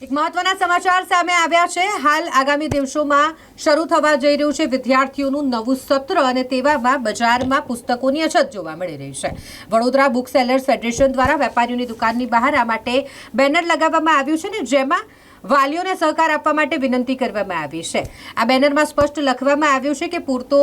એક મહત્વના સમાચાર સામે આવ્યા છે। હાલ આગામી દિવસોમાં શરૂ થવા જઈ રહ્યું છે વિદ્યાર્થીઓનું નવું સત્ર અને તેવામાં બજારમાં પુસ્તકોની અછત જોવા મળી રહી છે। વડોદરા બુક સેલર્સ ફેડરેશન દ્વારા વેપારીઓની દુકાનની બહાર આ માટે બેનર લગાવવામાં આવ્યું છે ને જેમાં વાલીઓને સહકાર આપવા માટે વિનંતી કરવામાં આવી છે। આ બેનરમાં સ્પષ્ટ લખવામાં આવ્યું છે કે પૂરતો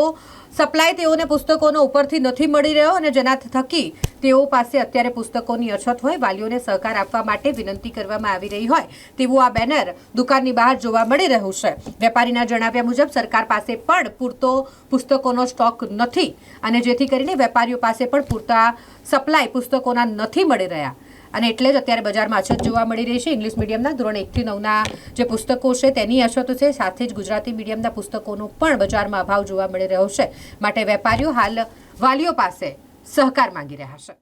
સપ્લાય તેઓને પુસ્તકોનો ઉપરથી નથી મળી રહ્યો અને જેના થકી તેઓ પાસે અત્યારે પુસ્તકોની અછત હોય વાલીઓને સહકાર આપવા માટે વિનંતી કરવામાં આવી રહી હોય તેવું આ બેનર દુકાનની બહાર જોવા મળી રહ્યું છે। વેપારીના જણાવ્યા મુજબ સરકાર પાસે પણ પૂરતો પુસ્તકોનો સ્ટોક નથી અને જેથી કરીને વેપારીઓ પાસે પણ પૂરતા સપ્લાય પુસ્તકોના નથી મળી રહ્યા અને એટલે જ અત્યારે બજારમાં અછત જોવા મળી રહી છે। ઇંગ્લિશ મીડિયમના ધોરણ 1 થી 9ના જે પુસ્તકો છે તેની અછત છે, સાથે જ ગુજરાતી મીડિયમના પુસ્તકોનો પણ બજારમાં અભાવ જોવા મળી રહ્યો છે। માટે વેપારીઓ હાલ વાલીઓ પાસે સહકાર માંગી રહ્યા છે।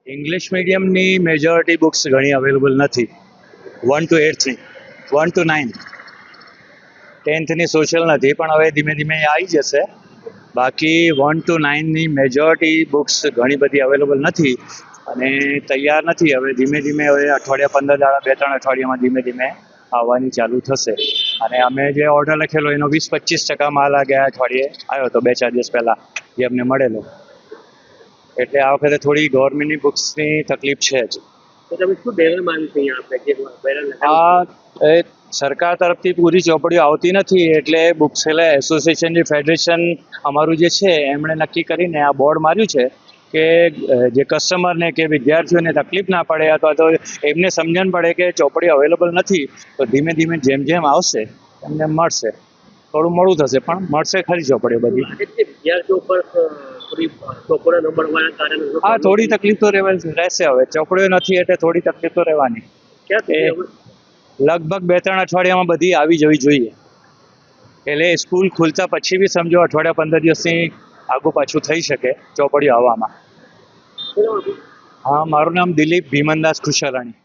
ઇંગ્લિશ મીડિયમની મેજોરિટી બુક્સ ઘણી અવેલેબલ નથી। 1 to 8 થી 1 to 9 10thની સોશિયલ નથી પણ હવે ધીમે ધીમે આવી જશે। બાકી 1 to 9ની મેજોરિટી બુક્સ ઘણી બધી અવેલેબલ નથી અને તૈયાર નથી। હવે ધીમે ધીમે હવે અઠવાડિયા 15 દાડા 2-3 અઠવાડિયામાં ધીમે ધીમે આવવાની ચાલુ થશે અને અમે જે ઓર્ડર લખેલો એનો 20-25% માલ આ ગયા અઠવાડિયે આવ્યો હતો 2-4 દિવસ પહેલાં જે અમને મળેલો। એટલે આ વખતે થોડી ગવર્મેન્ટની બુક્સની તકલીફ છે જ। તો તમે શું બેનર માંગ્યું છે અહીંયા આપણે જે બેનર આ સરકાર તરફથી પૂરી ચોપડીઓ આવતી નથી એટલે બુક સેલર એસોસિએશન જે ફેડરેશન અમારું જે છે એમણે નક્કી કરીને આ બોર્ડ માર્યું છે કે જે કસ્ટમરને કે વિદ્યાર્થીઓને તકલીફ ના પડે અથવા તો એમને સમજણ પડે કે ચોપડીઓ અવેલેબલ નથી તો ધીમે ધીમે જેમ જેમ આવશે એમને મળશે। થોડું મોડું થશે પણ મળશે ખરી ચોપડીઓ બધી। વિદ્યાર્થીઓ પર થોડી ચોપડીઓ ન મળવાના કારણે હા થોડી તકલીફ તો રહેશે। હવે ચોપડીઓ નથી એટલે થોડી તકલીફ તો રહેવાની। લગભગ 2-3 અઠવાડિયામાં બધી આવી જવી જોઈએ એટલે સ્કૂલ ખુલતા પછી બી સમજો અઠવાડિયા 15 દિવસની આગુ પાછું થઈ શકે ચોપડીઓ આવવામાં। હા મારું નામ દિલીપ ભીમનદાસ ખુશારાણી।